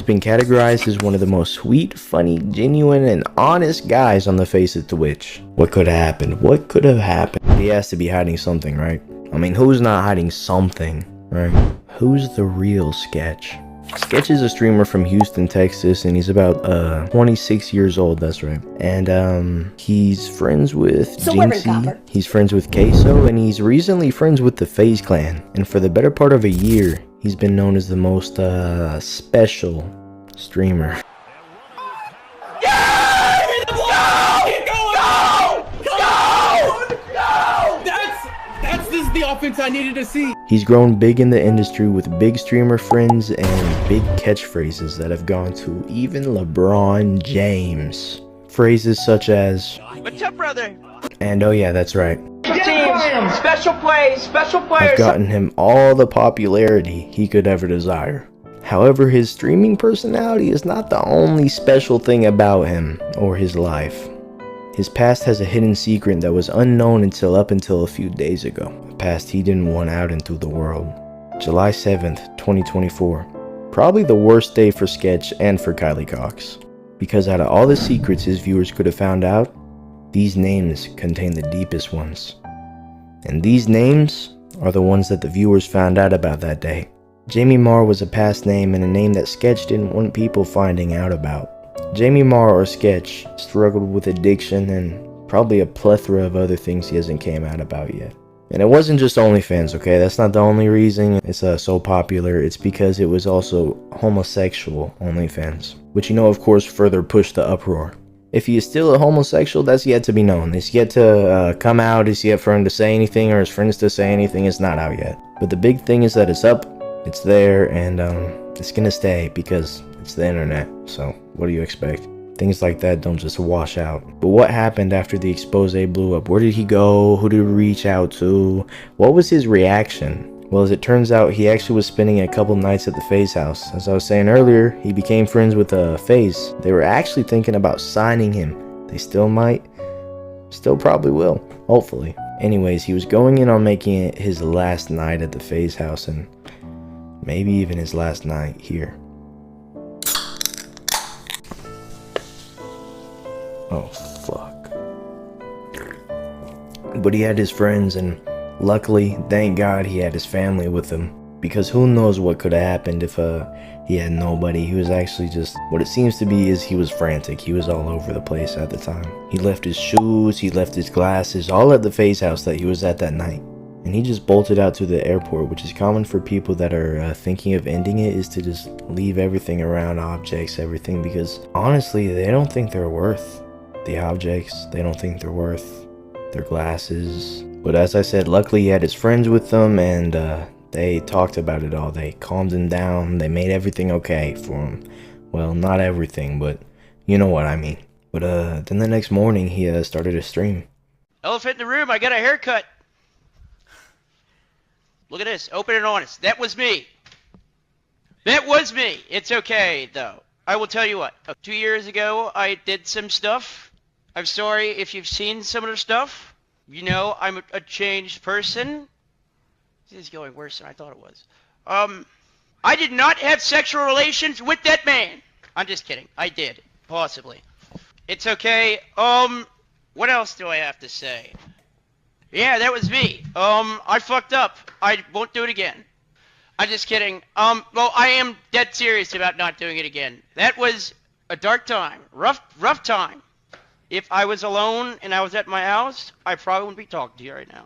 He's been categorized as one of the most sweet, funny, genuine, and honest guys on the face of Twitch. What could have happened? What could have happened? He has to be hiding something, right? I mean, who's not hiding something, right? Who's the real Sketch? Sketch is a streamer from Houston, Texas, and he's about 26 years old, that's right. And he's friends with Jynxie, he's friends with Queso, and he's recently friends with the Faze clan. And for the better part of a year, he's been known as the most special streamer. This is the offense I needed to see. He's grown big in the industry with big streamer friends and big catchphrases that have gone to even LeBron James. Phrases such as, "What's up, brother?" And oh yeah, that's right, Teams, special plays, have gotten him all the popularity he could ever desire. However, his streaming personality is not the only special thing about him or his life. His past has a hidden secret that was unknown up until a few days ago. A past he didn't want out into the world. July 7th, 2024. Probably the worst day for Sketch and for Kylie Cox. Because out of all the secrets his viewers could have found out, these names contain the deepest ones. And these names are the ones that the viewers found out about that day. Jamie Marr was a past name and a name that Sketch didn't want people finding out about. Jamie Marr, or Sketch, struggled with addiction and probably a plethora of other things he hasn't came out about yet. And it wasn't just OnlyFans, okay? That's not the only reason it's so popular. It's because it was also homosexual OnlyFans, which of course further pushed the uproar. If he is still a homosexual, that's yet to be known. It's yet to come out. It's yet for him to say anything or his friends to say anything. It's not out yet. But the big thing is that it's up, it's there, and it's gonna stay because it's the internet. So what do you expect? Things like that don't just wash out. But what happened after the expose blew up? Where did he go? Who did he reach out to? What was his reaction? Well, as it turns out, he actually was spending a couple nights at the Faze house. As I was saying earlier, he became friends with Faze. They were actually thinking about signing him. They still might. Still probably will. Hopefully. Anyways, he was going in on making it his last night at the Faze house, and maybe even his last night here. Oh, fuck. But he had his friends, and luckily, thank God, he had his family with him. Because who knows what could have happened if he had nobody. He was actually just, what it seems to be is he was frantic. He was all over the place at the time. He left his shoes, he left his glasses, all at the Faze house that he was at that night. And he just bolted out to the airport, which is common for people that are thinking of ending it, is to just leave everything around, objects, everything, because honestly, they don't think they're worth the objects. They don't think they're worth their glasses. But as I said, luckily he had his friends with them, and they talked about it all. They calmed him down. They made everything okay for him. Well, not everything, but you know what I mean. But then the next morning he started a stream. Elephant in the room, I got a haircut. Look at this, open and honest. That was me. That was me. It's okay, though. I will tell you what. 2 years ago, I did some stuff. I'm sorry if you've seen some of the stuff. You know, I'm a changed person. This is going worse than I thought it was. I did not have sexual relations with that man. I'm just kidding. I did. Possibly. It's okay. What else do I have to say? Yeah, that was me. I fucked up. I won't do it again. I'm just kidding. Well, I am dead serious about not doing it again. That was a dark time. Rough time. If I was alone and I was at my house, I probably wouldn't be talking to you right now.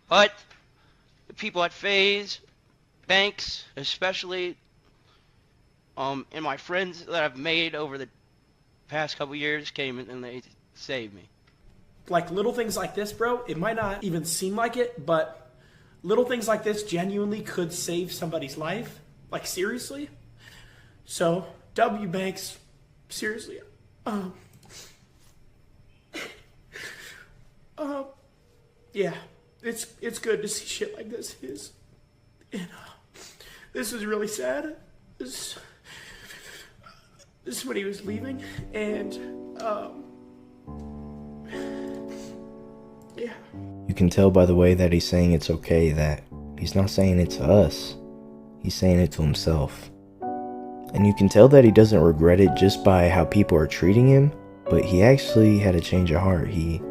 But the people at Faze, Banks, especially, and my friends that I've made over the past couple years came in and they saved me. Like little things like this, bro, it might not even seem like it, but little things like this genuinely could save somebody's life. Like, seriously. So, W Banks, seriously. Yeah, it's good to see shit like this. And this is really sad. This is when he was leaving, and yeah. You can tell by the way that he's saying it's okay that he's not saying it to us. He's saying it to himself. And you can tell that he doesn't regret it just by how people are treating him, but he actually had a change of heart. He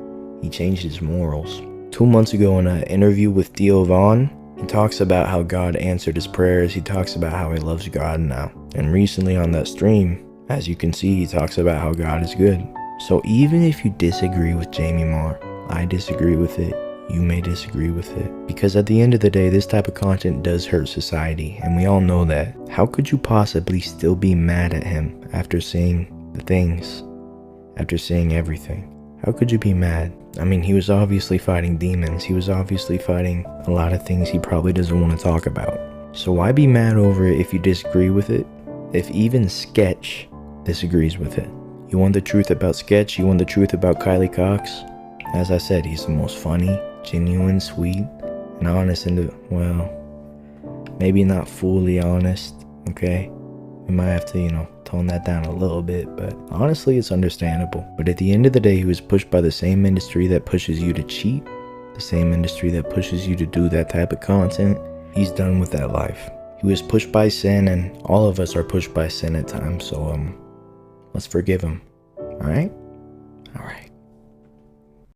changed his morals. 2 months ago in an interview with Theo Vaughn, he talks about how God answered his prayers. He talks about how he loves God now. And recently on that stream, as you can see, he talks about how God is good. So even if you disagree with Jamie Marr, I disagree with it, you may disagree with it. Because at the end of the day, this type of content does hurt society, and we all know that. How could you possibly still be mad at him after seeing the things, after seeing everything? How could you be mad? I mean, he was obviously fighting demons. He was obviously fighting a lot of things he probably doesn't want to talk about. So why be mad over it if you disagree with it? If even Sketch disagrees with it. You want the truth about Sketch? You want the truth about Kylie Cox? As I said, he's the most funny, genuine, sweet, and honest well, maybe not fully honest, okay? We might have to, tone that down a little bit, but honestly, it's understandable. But at the end of the day, he was pushed by the same industry that pushes you to cheat, the same industry that pushes you to do that type of content. He's done with that life. He was pushed by sin, and all of us are pushed by sin at times, so let's forgive him. Alright? Alright.